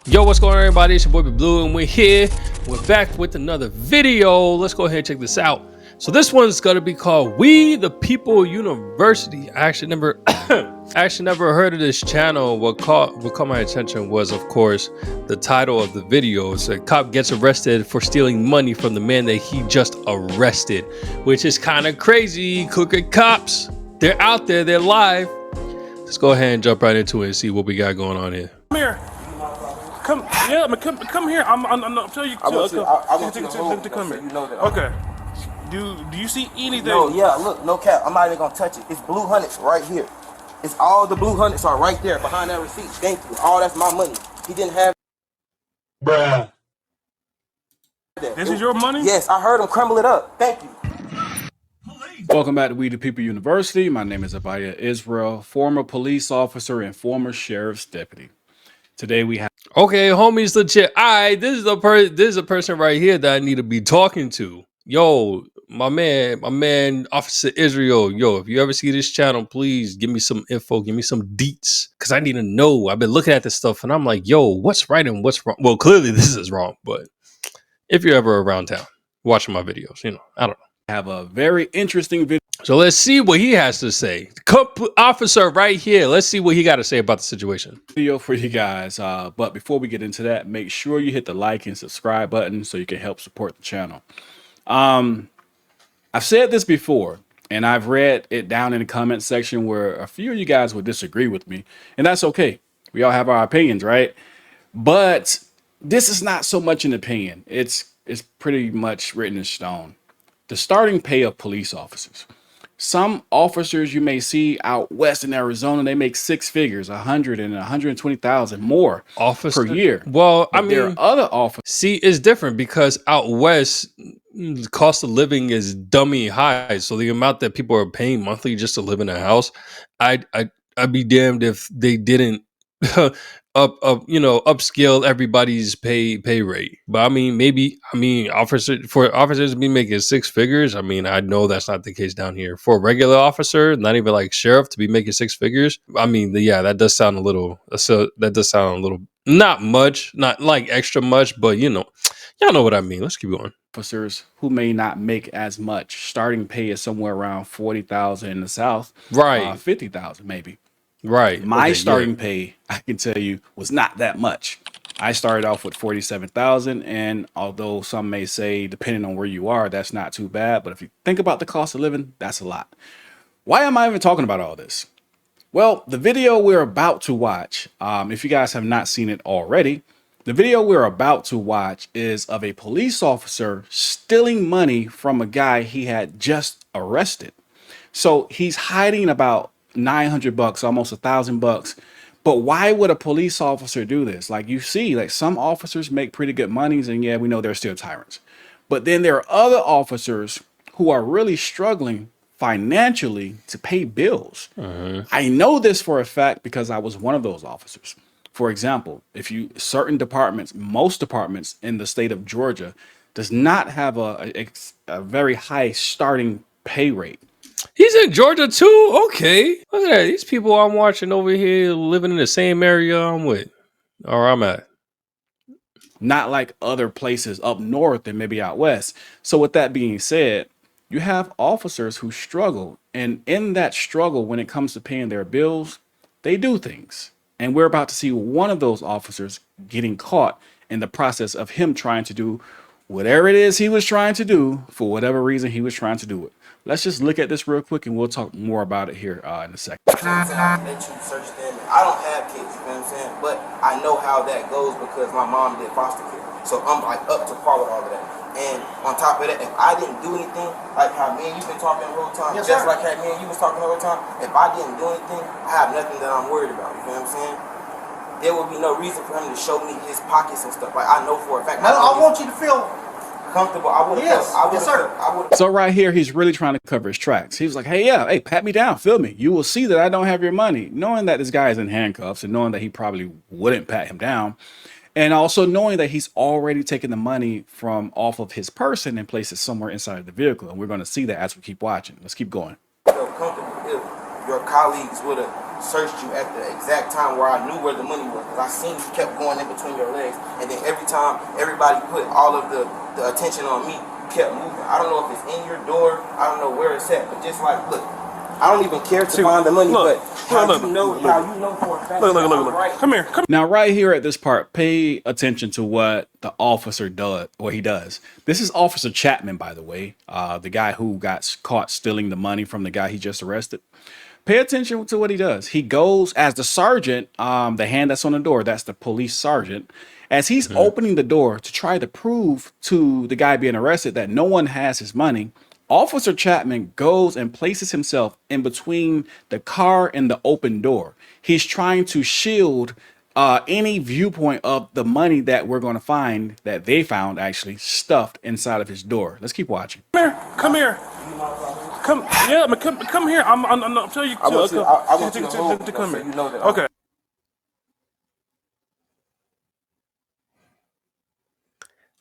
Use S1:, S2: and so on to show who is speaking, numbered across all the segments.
S1: Yo, what's going on, everybody? It's your boy Be Blue, and we're here. We're back with another video. Let's go ahead and check this out. So this one's gonna be called "We the People University." I actually never, heard of this channel. What caught my attention was, of course, the title of the video. So a cop gets arrested for stealing money from the man that he just arrested, which is kind of crazy. Crooked cops, they're out there, they're live. Let's go ahead and jump right into it and see what we got going on here.
S2: Come here. Come, yeah, come here. I'm telling you.
S3: I want to
S2: come here.
S3: You know that.
S2: Okay. Do you see anything?
S3: No, yeah, look, no cap. I'm not even gonna touch it. It's blue hundreds right here. It's all the blue hundreds are right there behind that receipt. Thank you. All that's my money. He didn't have.
S2: Bruh. This is your money?
S3: Yes, I heard him crumble it up. Thank you.
S4: Welcome back to We the People University. My name is Abaya Israel, former police officer and former sheriff's deputy. Today we have
S1: okay, homies, legit. All right, this is a person right here that I need to be talking to. Yo, my man, Officer Israel. Yo, if you ever see this channel, please give me some info, give me some deets, because I need to know. I've been looking at this stuff and I'm like, yo, what's right and what's wrong? Well, clearly this is wrong, but if you're ever around town watching my videos, I don't know.
S4: have a very interesting video.
S1: So let's see what he has to say. Officer right here. Let's see what he got to say about the situation.
S4: Video for you guys. But before we get into that, make sure you hit the like and subscribe button so you can help support the channel. I've said this before, and I've read it down in the comment section where a few of you guys would disagree with me, and that's okay. We all have our opinions, right? But this is not so much an opinion. It's pretty much written in stone. The starting pay of police officers. Some officers you may see out west in Arizona, they make six figures, 100 and 120,000 more per year.
S1: Well,
S4: but there are other officers.
S1: See, it's different because out west, the cost of living is dummy high. So the amount that people are paying monthly just to live in a house, I'd be damned if they didn't upscale everybody's pay rate. But officers to be making six figures, I know that's not the case down here. For a regular officer, not even like sheriff, to be making six figures, that does sound a little, not much, not like extra much, but y'all know what I mean. Let's keep going.
S4: Officers who may not make as much. Starting pay is somewhere around 40,000 in the South,
S1: right?
S4: 50,000 maybe.
S1: Right.
S4: My starting pay, I can tell you, was not that much. I started off with 47,000, and although some may say, depending on where you are, that's not too bad. But if you think about the cost of living, that's a lot. Why am I even talking about all this? Well, the video we're about to watch, if you guys have not seen it already, the video we're about to watch is of a police officer stealing money from a guy he had just arrested. So he's hiding about $900, almost $1,000. But why would a police officer do this? Like, you see, like, some officers make pretty good monies, and yeah, we know they're still tyrants. But then there are other officers who are really struggling financially to pay bills. I know this for a fact because I was one of those officers. For example, certain departments, most departments in the state of Georgia does not have a very high starting pay rate.
S1: He's in Georgia too? Okay. Look at that. These people I'm watching over here living in the same area I'm with, or I'm at.
S4: Not like other places up north and maybe out west. So with that being said, you have officers who struggle. And in that struggle, when it comes to paying their bills, they do things. And we're about to see one of those officers getting caught in the process of him trying to do whatever it is he was trying to do for whatever reason he was trying to do it. Let's just look at this real quick and we'll talk more about it here in a second.
S3: I let you search them. I don't have kids, you know what I'm saying? But I know how that goes because my mom did foster care. So I'm like up to par with all of that. And on top of that, if I didn't do anything, like how me and you've been talking the whole time, like how me and you was talking the whole time, if I didn't do anything, I have nothing that I'm worried about, you know what I'm saying? There would be no reason for him to show me his pockets and stuff. Like, I know for a fact.
S5: I want you to feel
S3: comfortable. I would.
S5: Yes, sir.
S4: So right here, he's really trying to cover his tracks. He was like, hey, pat me down, feel me. You will see that I don't have your money. Knowing that this guy is in handcuffs and knowing that he probably wouldn't pat him down. And also knowing that he's already taken the money from off of his person and placed it somewhere inside the vehicle. And we're going to see that as we keep watching. Let's keep going.
S3: Feel comfortable if your colleagues would have searched you at the exact time where I knew where the money was. Because I seen you kept going in between your legs. And then every time everybody put all of the attention on me, you kept moving. I don't know if it's in your door. I don't know where it's at. But just like, look, I don't even care to find the money, but how you know for a fact.
S2: Look.
S3: Right.
S2: Come here.
S4: Now, right here at this part, pay attention to what the officer does, what he does. This is Officer Chapman, by the way, the guy who got caught stealing the money from the guy he just arrested. Pay attention to what he does. He goes as the sergeant, the hand that's on the door, that's the police sergeant, as he's opening the door to try to prove to the guy being arrested that no one has his money. Officer Chapman goes and places himself in between the car and the open door. He's trying to shield any viewpoint of the money that we're going to find, that they found actually stuffed inside of his door. Let's keep watching.
S2: Come here. Come here. I'm telling you.
S3: I want you to hold
S2: to come
S3: so
S2: here.
S3: you know that.
S2: Okay.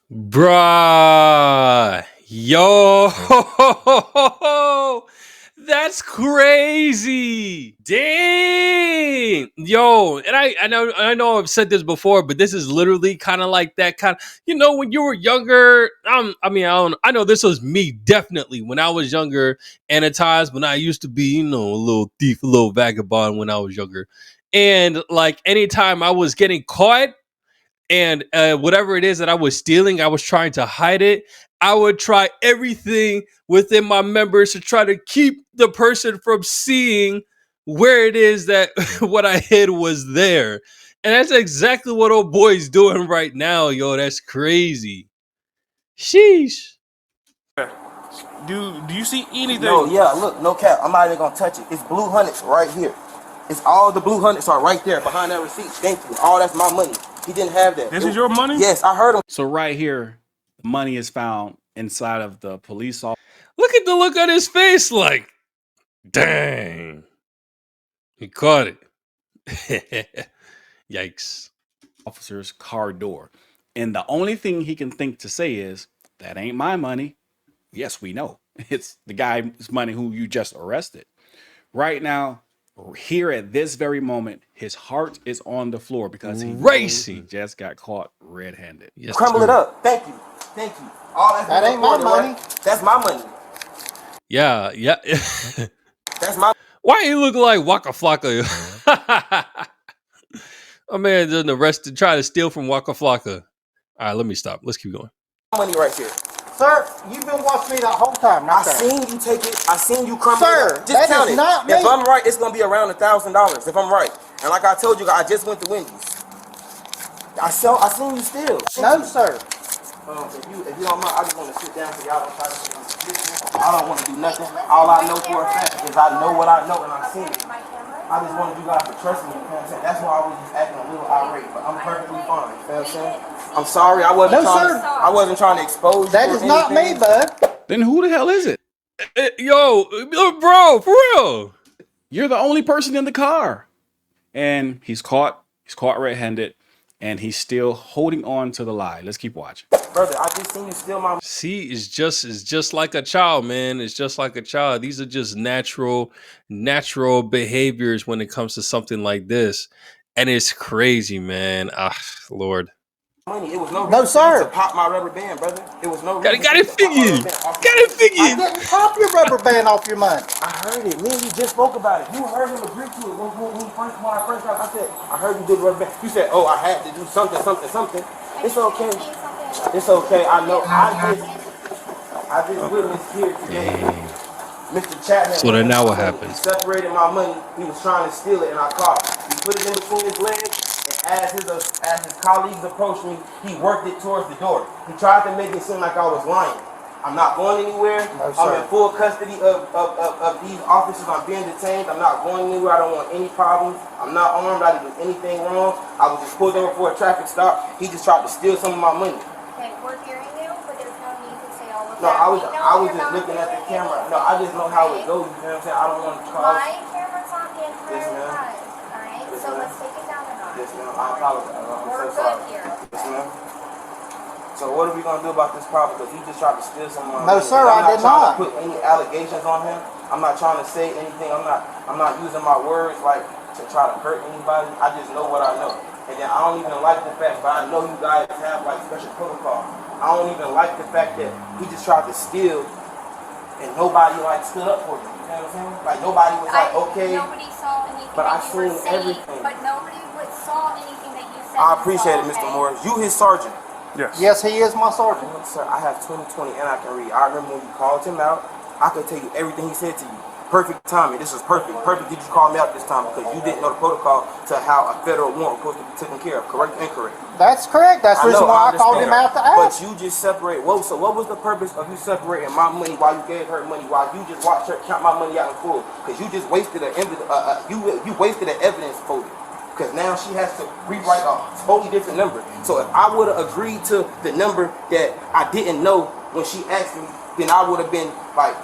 S1: Bruh. Yo. That's crazy. Dang. Yo, and I know I've said this before, but this is literally kind of like that kind of, when you were younger. I know this was me definitely when I was younger, and at times when I used to be, a little thief, a little vagabond when I was younger. And like anytime I was getting caught, and whatever it is that I was stealing, I was trying to hide it. I would try everything within my members to try to keep the person from seeing where it is that what I hid was there. And that's exactly what old boy's doing right now, yo. That's crazy. Sheesh.
S2: Do you see anything?
S3: No, yeah, look, no cap. I'm not even gonna touch it. It's blue hundreds right here. It's all the blue hundreds are right there behind that receipt. Thank you. All that's my money. He didn't have that.
S2: This is your money?
S3: Yes, I heard him.
S4: So right here, the money is found inside of the police officer.
S1: Look at the look on his face, like, dang. He caught it. Yikes.
S4: Officer's car door. And the only thing he can think to say is, that ain't my money. Yes, we know. It's the guy's money who you just arrested. Right now, here at this very moment, his heart is on the floor because he just got caught red-handed.
S3: Yes, crumble it up. Thank you. All
S5: that ain't my money.
S3: Right? That's my money.
S1: Yeah.
S3: That's my.
S1: Why he look like Waka Flocka? Oh man, done arrested, trying to steal from Waka Flocka. All right, let me stop. Let's keep going.
S3: Money right here.
S5: Sir, you've been watching me that whole time.
S3: I seen you take it. I seen you crumble
S5: Sir,
S3: it. Just count it.
S5: Not me.
S3: If I'm right, it's gonna be around $1,000. If I'm right, and like I told you, I just went to Wendy's. I seen you steal.
S5: No, sir.
S3: If you don't mind, I just want to sit down so y'all don't try to. I don't want to do nothing. All I know for a fact is I know what I know and I seen it. I just wanted you guys to trust me. You know what I'm saying? That's why I was just acting a little irate, but I'm perfectly fine. You know what I'm saying? I'm sorry. I wasn't trying to expose you.
S5: That is not me, bud.
S4: Then who the hell is it?
S1: Yo, bro, for real.
S4: You're the only person in the car. And he's caught red-handed, and he's still holding on to the lie. Let's keep watching.
S3: Brother, I just seen you steal my.
S1: See, it's just like a child, man. It's just like a child. These are just natural behaviors when it comes to something like this. And it's crazy, man. Ah, Lord.
S3: Money. It was no
S5: sir.
S3: To pop my rubber band, brother. It was no reason.
S1: Got it figured.
S5: I didn't pop your rubber band off your money.
S3: I heard it. Me and you just spoke about it. You heard him agree to it when I first got. I said, I heard you did rubber band. You said, oh, I had to do something. It's okay. It's okay. I know. I just witnessed here today. Mr. Chapman.
S1: So then now what happened?
S3: He separated my money. He was trying to steal it, and I caught him. He put it in between his legs. As his colleagues approached me, he worked it towards the door. He tried to make it seem like I was lying. I'm not going anywhere.
S5: No,
S3: I'm in full custody of these officers. I'm being detained. I'm not going anywhere. I don't want any problems. I'm not armed. I didn't do anything wrong. I was just pulled over for a traffic stop. He just tried to steal some of my money.
S6: Okay, we're hearing you, but there's no need to say all of
S3: No,
S6: that.
S3: I was just looking at the camera. No, I just know how it goes. You know what I'm saying? I don't want to cause.
S6: My camera's on in for
S3: Yes, ma'am.
S6: eyes, alright?
S3: Yes,
S6: So
S3: ma'am.
S6: let's take it down a notch.
S3: Yes, ma'am. I apologize. I'm
S6: We're
S3: so sorry.
S6: good here.
S3: Yes, ma'am. So what are we gonna do about this problem? Because he just tried to steal some money.
S5: No, sir,
S3: I'm
S5: I did
S3: trying
S5: not.
S3: to put any allegations on him. I'm not trying to say anything. I'm not using my words like to try to hurt anybody. I just know what I know. And then I don't even like the fact, but I know you guys have like special protocol. I don't even like the fact that he just tried to steal and nobody like stood up for him. You know what I'm saying? Like nobody was like, okay.
S6: Nobody saw anything
S3: But I
S6: that you were
S3: seen
S6: saying,
S3: everything.
S6: but nobody saw anything that you said.
S3: I appreciate it, Mr. Morris. You his sergeant.
S2: Yes.
S5: Yes, he is my sergeant.
S3: Sir, I have 20/20 and I can read. I remember when you called him out. I could tell you everything he said to you. Perfect timing. This is perfect. Perfect. Did you call me out this time because you didn't know the protocol to how a federal warrant was supposed to be taken care of? Correct or incorrect?
S5: That's correct. That's the reason why I called him out to
S3: But
S5: ask.
S3: you just separate. Whoa. So what was the purpose of you separating my money while you gave her money? While you just watched her count my money out in full? Because you just wasted an you wasted an evidence folder. Because now she has to rewrite a totally different number. So if I would have agreed to the number that I didn't know when she asked me, then I would have been like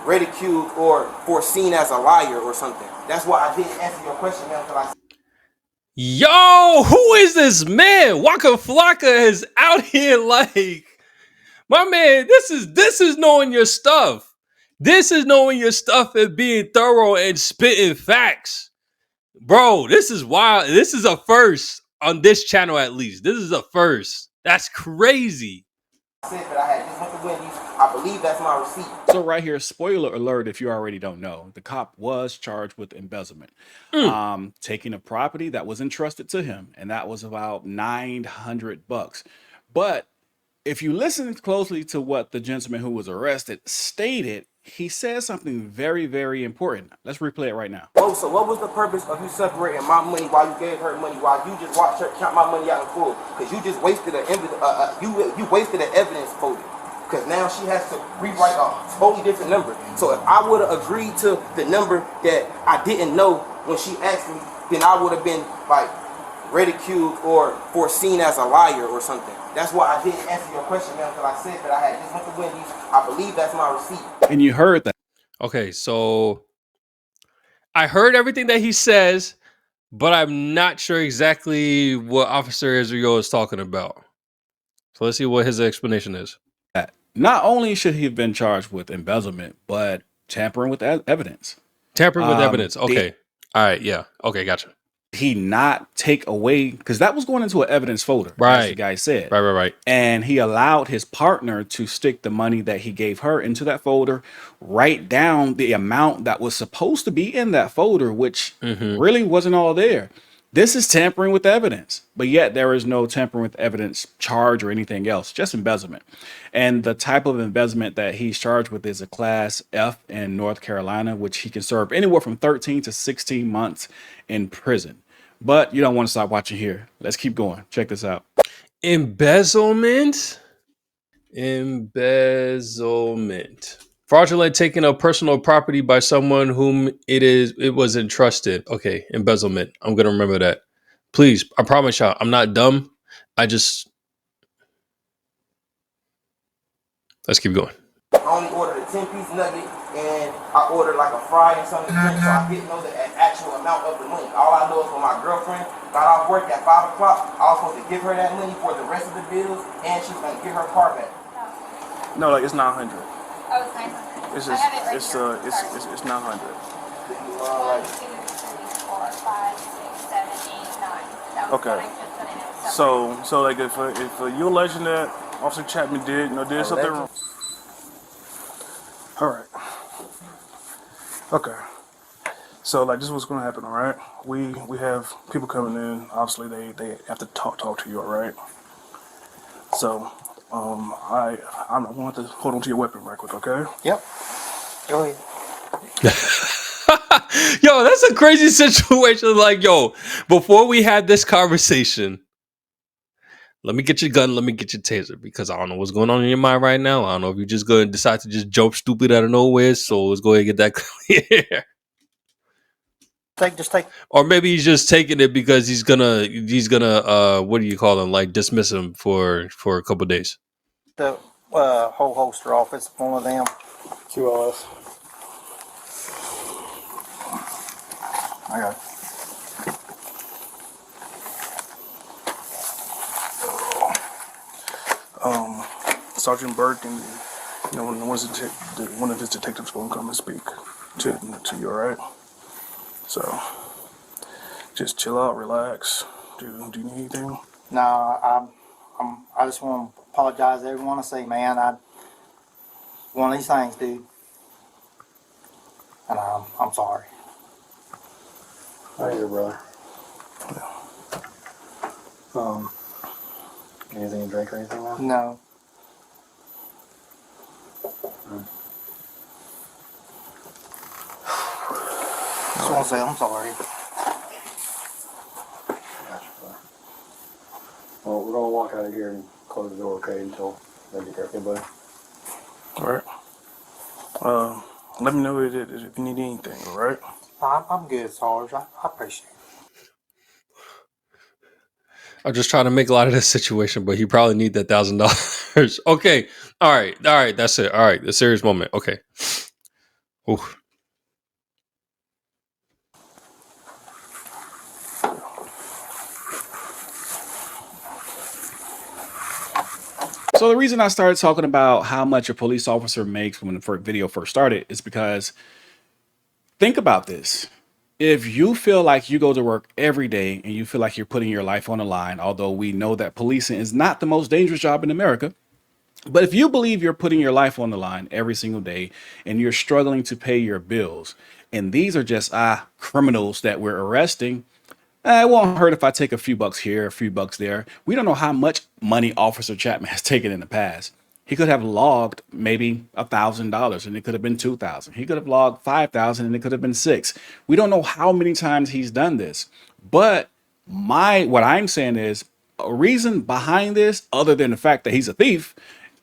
S3: ridiculed or foreseen as a liar or something. That's why I didn't answer your question, man. Until I
S1: Yo, who is this man? Waka Flocka is out here like, my man, this is knowing your stuff. This is knowing your stuff and being thorough and spitting facts. Bro, this is wild. This is a first on this channel, at least. This is a first. That's crazy.
S3: said that I had just went to Wendy's. I believe that's my receipt.
S4: So right here, spoiler alert, if you already don't know, the cop was charged with embezzlement, taking a property that was entrusted to him, and that was about $900. But if you listen closely to what the gentleman who was arrested stated, he says something very, very important. Let's replay it right now.
S3: Whoa, so what was the purpose of you separating my money while you gave her money, while you just watched her count my money out in full? Because you just wasted you wasted an evidence folder. Because now she has to rewrite a totally different number. So if I would have agreed to the number that I didn't know when she asked me, then I would have been like ridiculed or foreseen as a liar or something. That's why I didn't answer your question, man, until I said that I had just went to Wendy's. I believe that's my receipt.
S4: And you heard that.
S1: Okay, so I heard everything that he says, but I'm not sure exactly what Officer Israel is talking about. So let's see what his explanation is.
S4: Not only should he have been charged with embezzlement, but tampering with evidence.
S1: Tampering with evidence. Okay. All right. Yeah. Okay. Gotcha.
S4: He not take away, because that was going into an evidence folder, as the guy said.
S1: Right.
S4: And he allowed his partner to stick the money that he gave her into that folder, write down the amount that was supposed to be in that folder, which really wasn't all there. This is tampering with evidence, but yet there is no tampering with evidence charge or anything else, just embezzlement. And the type of embezzlement that he's charged with is a class F in North Carolina, which he can serve anywhere from 13 to 16 months in prison. But you don't want to stop watching here. Let's keep going. Check this out.
S1: Embezzlement. Fraudulent taking of personal property by someone whom it was entrusted. Okay, embezzlement. I'm gonna remember that. Please, I promise y'all, I'm not dumb. Let's keep going.
S3: I only ordered a 10-piece nugget and I ordered like a fry and something to drink, so I didn't know the actual amount of the money. All I know is when my girlfriend got off work at 5 o'clock, I was supposed to give her that money for the rest of the bills and she was going to get her car back.
S2: No, like it's 900.
S6: Oh, it's 900.
S2: It's
S6: I have it right
S2: just
S6: here.
S2: it's 900.
S6: 1, 2, 3, 4, 5, 6, 7, 8, 9. That was
S2: Okay.
S6: what I just put in it.
S2: So like if you alleging that Officer Chapman did something wrong. All right. Okay. So like this is what's gonna happen, all right? We have people coming in. Obviously they have to talk to you, all right? So I'm gonna have to hold on to your weapon right quick, okay?
S5: Yep. Go ahead.
S1: Yo, that's a crazy situation. Like, yo, before we had this conversation, let me get your gun, let me get your taser, because I don't know what's going on in your mind right now. I don't know if you're just going to decide to just jump stupid out of nowhere. So let's go ahead and get that clear.
S5: Just take
S1: Or maybe he's just taking it because he's gonna what do you call him? Like dismiss him for a couple of days.
S5: the whole holster off. It's one of them.
S2: QLS.
S5: I got it.
S2: Sergeant Burke and one of his detectives gonna come and speak to you, all right? So Just chill out, relax. Do you need anything?
S5: No, I just want to apologize to everyone. I say, man, one of these things, dude, and I'm sorry.
S7: All right, brother. Anything to drink or anything, man?
S5: No. Just want to say I'm sorry.
S7: Gotcha, brother. Well, we're gonna walk out of here and close the door, okay, until they get there, okay, buddy?
S2: All right. Let me know if you need anything. All right.
S5: I'm good, Sarge. I appreciate it.
S1: I'm just trying to make a lot of this situation, but he probably need that $1,000. Okay. All right. That's it. All right. The serious moment. Okay. Ooh.
S4: So the reason I started talking about how much a police officer makes when the video first started is because think about this. If you feel like you go to work every day and you feel like you're putting your life on the line, although we know that policing is not the most dangerous job in America, but if you believe you're putting your life on the line every single day and you're struggling to pay your bills, and these are just criminals that we're arresting, it won't hurt if I take a few bucks here, a few bucks there. We don't know how much money Officer Chapman has taken in the past. He could have logged maybe $1,000 and it could have been 2,000. He could have logged 5,000 and it could have been 6. We don't know how many times he's done this. But what I'm saying is a reason behind this, other than the fact that he's a thief,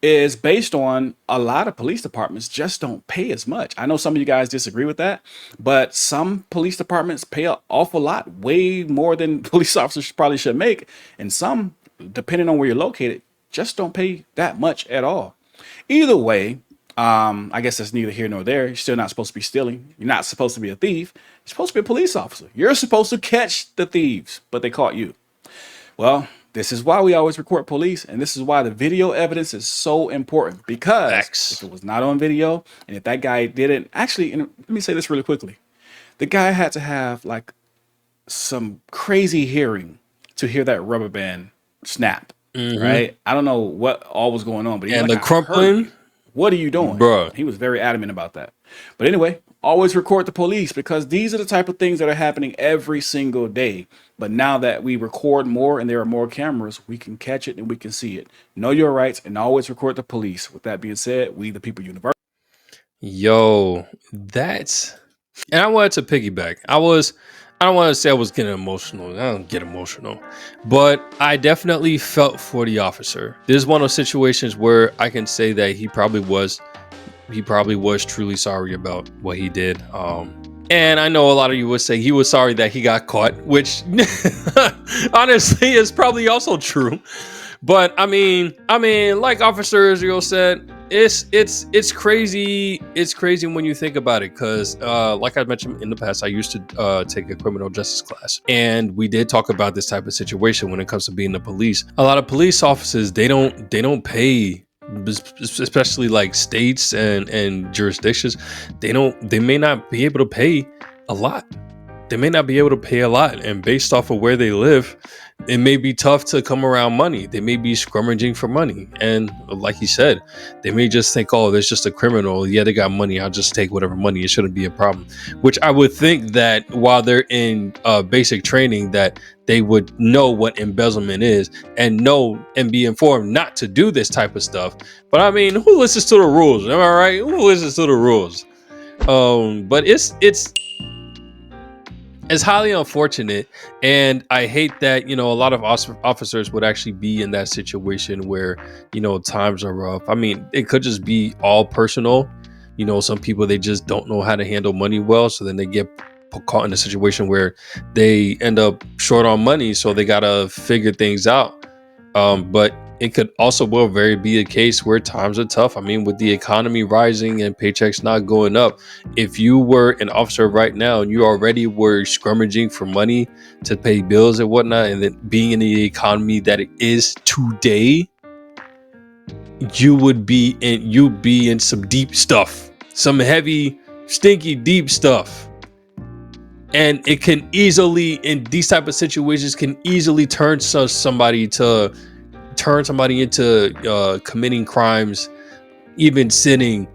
S4: is based on a lot of police departments just don't pay as much. I know some of you guys disagree with that, but some police departments pay an awful lot, way more than police officers probably should make. And some, depending on where you're located, just don't pay that much at all. Either way, I guess that's neither here nor there. You're still not supposed to be stealing. You're not supposed to be a thief. You're supposed to be a police officer. You're supposed to catch the thieves, but they caught you. Well, this is why we always record police, and this is why the video evidence is so important, because if it was not on video, and if that guy didn't actually, and let me say this really quickly, the guy had to have like some crazy hearing to hear that rubber band snap, right? I don't know what all was going on, but he was
S1: And
S4: like,
S1: the crumpling,
S4: what are you doing?
S1: bruh.
S4: He was very adamant about that. But anyway, always record the police, because these are the type of things that are happening every single day. But now that we record more and there are more cameras, we can catch it and we can see it. Know your rights and always record the police. With that being said, we the people universe.
S1: Yo, that's, and I wanted to piggyback. I don't want to say I was getting emotional. I don't get emotional, but I definitely felt for the officer. This is one of those situations where I can say that he probably was truly sorry about what he did. And I know a lot of you would say he was sorry that he got caught, which honestly is probably also true. But I mean, like Officer Israel said, it's crazy. It's crazy when you think about it, because like I mentioned in the past, I used to take a criminal justice class, and we did talk about this type of situation when it comes to being the police. A lot of police officers, they don't pay, especially like states and jurisdictions. They may not be able to pay a lot. They may not be able to pay a lot, and based off of where they live, it may be tough to come around money. They may be scrummaging for money, and like he said, they may just think, oh, there's just a criminal, yeah, they got money, I'll just take whatever money, it shouldn't be a problem. Which I would think that while they're in basic training, that they would know what embezzlement is and know and be informed not to do this type of stuff. But I mean, who listens to the rules? Am I right? Who listens to the rules? But it's highly unfortunate, and I hate that, a lot of officers would actually be in that situation where, times are rough. I mean, it could just be all personal. Some people, they just don't know how to handle money well, so then they get caught in a situation where they end up short on money, so they gotta figure things out. But it could also very be a case where times are tough. I mean, with the economy rising and paychecks not going up, if you were an officer right now and you already were scrummaging for money to pay bills and whatnot, and then being in the economy that it is today, you'd be in some deep stuff, some heavy, stinky, deep stuff. And it can easily, in these type of situations, can easily somebody into committing crimes, even sinning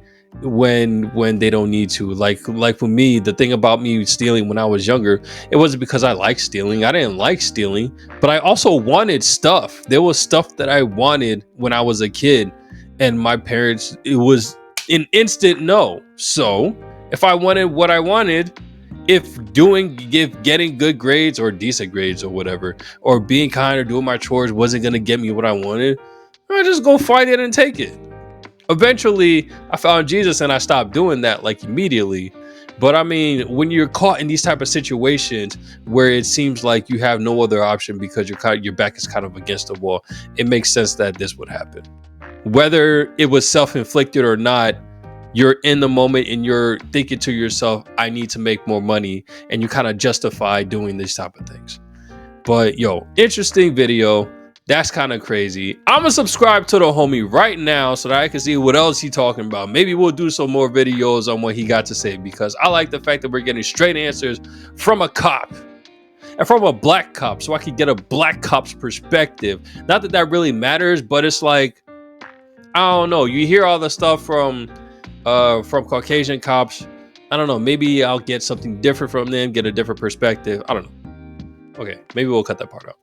S1: when they don't need to. Like for me, the thing about me stealing when I was younger, it wasn't because I liked stealing. I didn't like stealing, but I also wanted stuff. There was stuff that I wanted when I was a kid, and my parents, it was an instant no. So if I wanted what I wanted, if getting good grades or decent grades or whatever, or being kind or doing my chores wasn't gonna get me what I wanted, I just go fight it and take it. Eventually I found Jesus and I stopped doing that like immediately. But I mean, when you're caught in these type of situations where it seems like you have no other option because your back is kind of against the wall, it makes sense that this would happen. Whether it was self-inflicted or not, you're in the moment and you're thinking to yourself, I need to make more money, and you kind of justify doing these type of things. But yo, interesting video. That's kind of crazy. I'm gonna subscribe to the homie right now so that I can see what else he's talking about. Maybe we'll do some more videos on what he got to say, because I like the fact that we're getting straight answers from a cop and from a black cop, so I can get a black cop's perspective. Not that that really matters, but it's like, I don't know. You hear all the stuff from Caucasian cops. I don't know. Maybe I'll get something different from them, get a different perspective. I don't know. Okay, maybe we'll cut that part out.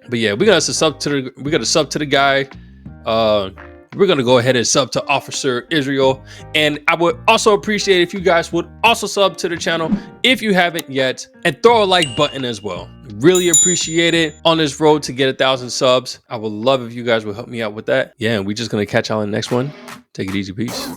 S1: But yeah, we gotta sub to the guy. We're gonna go ahead and sub to Officer Israel, and I would also appreciate if you guys would also sub to the channel if you haven't yet, and throw a like button as well. Really appreciate it on this road to get 1,000 subs. I would love if you guys would help me out with that. Yeah, and we're just gonna catch y'all in the next one. Take it easy, peace.